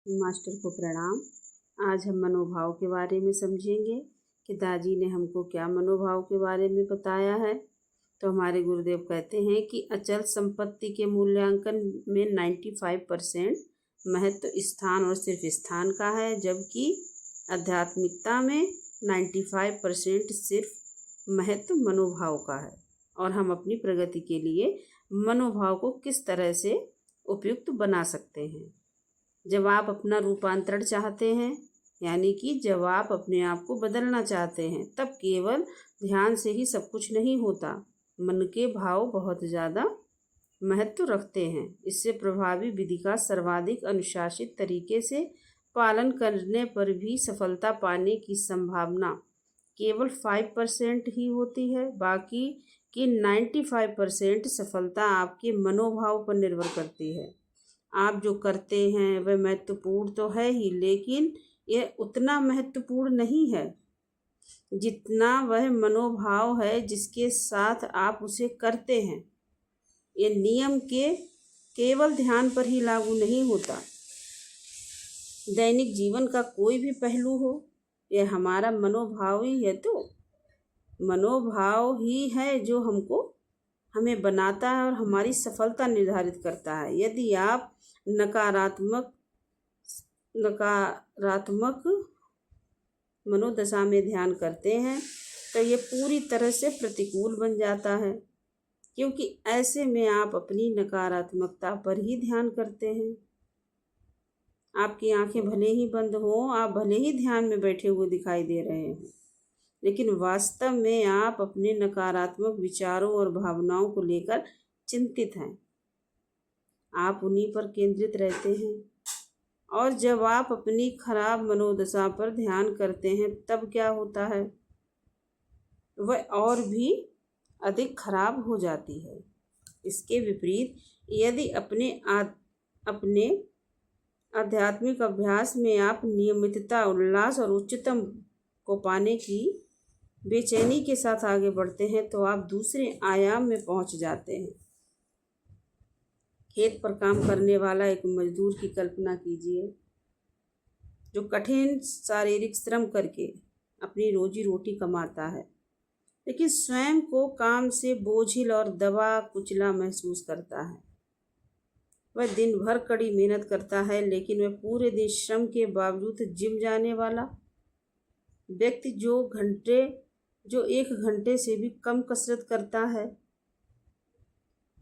Master को प्रणाम। आज हम मनोभाव के बारे में समझेंगे कि दादी ने हमको क्या मनोभाव के बारे में बताया है। तो हमारे गुरुदेव कहते हैं कि अचल संपत्ति के मूल्यांकन में 95% महत्व स्थान और सिर्फ स्थान का है, जबकि आध्यात्मिकता में 95% सिर्फ महत्व मनोभाव का है। और हम अपनी प्रगति के लिए मनोभाव को किस तरह से उपयुक्त बना सकते हैं। जब आप अपना रूपांतरण चाहते हैं, यानी कि जब आप अपने आप को बदलना चाहते हैं, तब केवल ध्यान से ही सब कुछ नहीं होता। मन के भाव बहुत ज़्यादा महत्व रखते हैं। इससे प्रभावी विधि का सर्वाधिक अनुशासित तरीके से पालन करने पर भी सफलता पाने की संभावना केवल 5% ही होती है। बाकी की 95% सफलता आपके मनोभाव पर निर्भर करती है। आप जो करते हैं वह महत्वपूर्ण तो है ही, लेकिन यह उतना महत्वपूर्ण नहीं है जितना वह मनोभाव है जिसके साथ आप उसे करते हैं। यह नियम के केवल ध्यान पर ही लागू नहीं होता। दैनिक जीवन का कोई भी पहलू हो, यह हमारा मनोभाव ही है। तो मनोभाव ही है जो हमें बनाता है और हमारी सफलता निर्धारित करता है। यदि आप नकारात्मक मनोदशा में ध्यान करते हैं तो ये पूरी तरह से प्रतिकूल बन जाता है, क्योंकि ऐसे में आप अपनी नकारात्मकता पर ही ध्यान करते हैं। आपकी आंखें भले ही बंद हों, आप भले ही ध्यान में बैठे हुए दिखाई दे रहे हों, लेकिन वास्तव में आप अपने नकारात्मक विचारों और भावनाओं को लेकर चिंतित हैं। आप उन्हीं पर केंद्रित रहते हैं। और जब आप अपनी खराब मनोदशा पर ध्यान करते हैं, तब क्या होता है, वह और भी अधिक खराब हो जाती है। इसके विपरीत, यदि अपने आध्यात्मिक अभ्यास में आप नियमितता, उल्लास और उच्चतम को पाने की बेचैनी के साथ आगे बढ़ते हैं, तो आप दूसरे आयाम में पहुंच जाते हैं। खेत पर काम करने वाला एक मजदूर की कल्पना कीजिए, जो कठिन शारीरिक श्रम करके अपनी रोजी रोटी कमाता है, लेकिन स्वयं को काम से बोझिल और दबा कुचला महसूस करता है। वह दिन भर कड़ी मेहनत करता है, लेकिन वह पूरे दिन श्रम के बावजूद जिम जाने वाला व्यक्ति जो 1 घंटे से भी कम कसरत करता है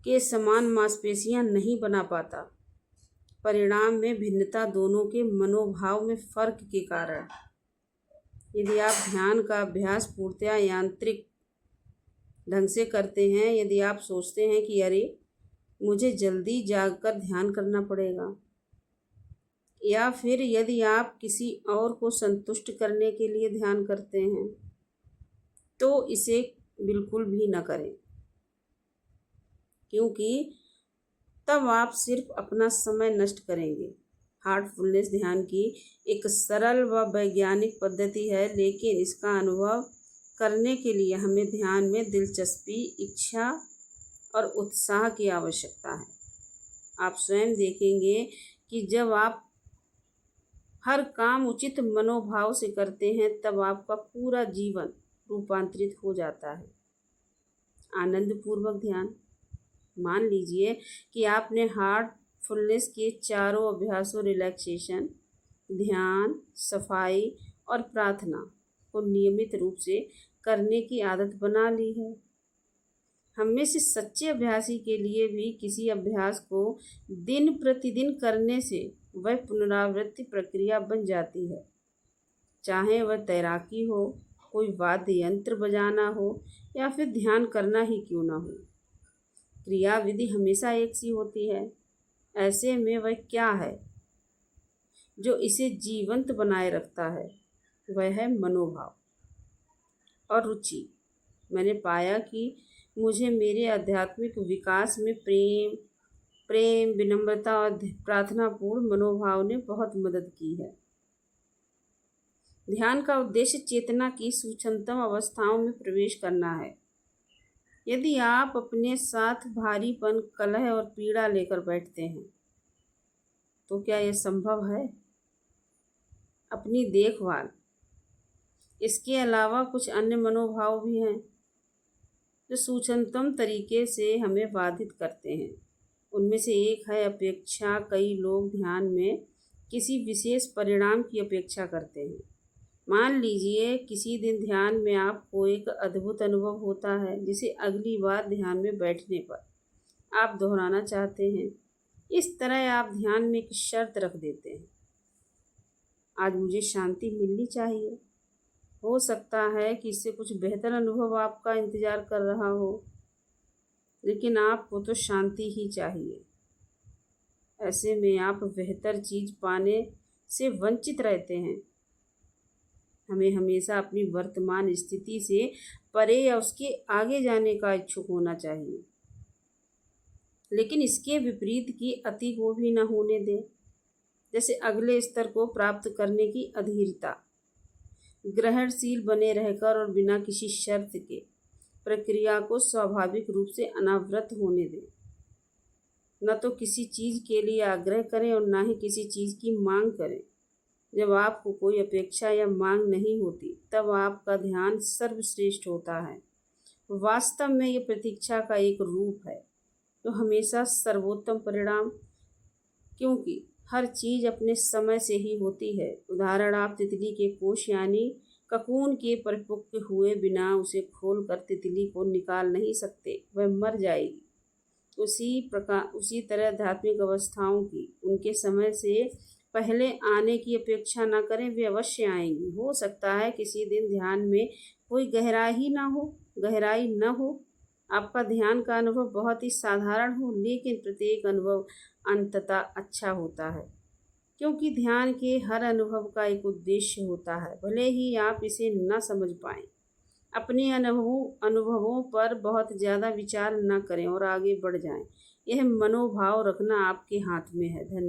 के समान मांसपेशियां नहीं बना पाता। परिणाम में भिन्नता दोनों के मनोभाव में फर्क के कारण। यदि आप ध्यान का अभ्यास पूर्णतया यांत्रिक ढंग से करते हैं, यदि आप सोचते हैं कि अरे मुझे जल्दी जागकर ध्यान करना पड़ेगा, या फिर यदि आप किसी और को संतुष्ट करने के लिए ध्यान करते हैं, तो इसे बिल्कुल भी न करें, क्योंकि तब आप सिर्फ अपना समय नष्ट करेंगे। हार्टफुलनेस ध्यान की एक सरल व वैज्ञानिक पद्धति है, लेकिन इसका अनुभव करने के लिए हमें ध्यान में दिलचस्पी, इच्छा और उत्साह की आवश्यकता है। आप स्वयं देखेंगे कि जब आप हर काम उचित मनोभाव से करते हैं, तब आपका पूरा जीवन रूपांतरित हो जाता है। आनंदपूर्वक ध्यान। मान लीजिए कि आपने हार्टफुलनेस के चारों अभ्यासों, रिलैक्सेशन, ध्यान, सफाई और प्रार्थना को नियमित रूप से करने की आदत बना ली है। हम में से सच्चे अभ्यासी के लिए भी किसी अभ्यास को दिन प्रतिदिन करने से वह पुनरावृत्ति प्रक्रिया बन जाती है। चाहे वह तैराकी हो, कोई वाद्य यंत्र बजाना हो, या फिर ध्यान करना ही क्यों ना हो, क्रिया विधि हमेशा एक सी होती है। ऐसे में वह क्या है जो इसे जीवंत बनाए रखता है? वह है मनोभाव और रुचि। मैंने पाया कि मुझे मेरे आध्यात्मिक विकास में प्रेम, विनम्रता और प्रार्थनापूर्ण मनोभाव ने बहुत मदद की है। ध्यान का उद्देश्य चेतना की सूक्ष्मतम अवस्थाओं में प्रवेश करना है। यदि आप अपने साथ भारीपन, कलह और पीड़ा लेकर बैठते हैं, तो क्या यह संभव है? अपनी देखभाल। इसके अलावा कुछ अन्य मनोभाव भी हैं जो सूक्ष्मतम तरीके से हमें बाधित करते हैं। उनमें से एक है अपेक्षा। कई लोग ध्यान में किसी विशेष परिणाम की अपेक्षा करते हैं। मान लीजिए किसी दिन ध्यान में आपको एक अद्भुत अनुभव होता है जिसे अगली बार ध्यान में बैठने पर आप दोहराना चाहते हैं। इस तरह आप ध्यान में एक शर्त रख देते हैं, आज मुझे शांति मिलनी चाहिए। हो सकता है कि इससे कुछ बेहतर अनुभव आपका इंतज़ार कर रहा हो, लेकिन आपको तो शांति ही चाहिए। ऐसे में आप बेहतर चीज़ पाने से वंचित रहते हैं। हमें हमेशा अपनी वर्तमान स्थिति से परे या उसके आगे जाने का इच्छुक होना चाहिए, लेकिन इसके विपरीत की अति को भी न होने दें, जैसे अगले स्तर को प्राप्त करने की अधीरता। ग्रहणशील बने रहकर और बिना किसी शर्त के प्रक्रिया को स्वाभाविक रूप से अनावृत होने दें। न तो किसी चीज़ के लिए आग्रह करें और न ही किसी चीज़ की मांग करें। जब आपको कोई अपेक्षा या मांग नहीं होती, तब आपका ध्यान सर्वश्रेष्ठ होता है। वास्तव में ये प्रतीक्षा का एक रूप है जो हमेशा सर्वोत्तम परिणाम, क्योंकि हर चीज़ अपने समय से ही होती है। उदाहरण, आप तितली के कोश यानी ककून के परिपक्व हुए बिना उसे खोलकर तितली को निकाल नहीं सकते, वह मर जाएगी। उसी तरह आध्यात्मिक अवस्थाओं की उनके समय से पहले आने की अपेक्षा न करें, वे अवश्य आएंगी। हो सकता है किसी दिन ध्यान में कोई गहराई न हो, आपका ध्यान का अनुभव बहुत ही साधारण हो, लेकिन प्रत्येक अनुभव अंततः अच्छा होता है, क्योंकि ध्यान के हर अनुभव का एक उद्देश्य होता है, भले ही आप इसे न समझ पाएं। अपने अनुभवों पर बहुत ज़्यादा विचार न करें और आगे बढ़ जाएं। यह मनोभाव रखना आपके हाथ में है। धन्यवाद।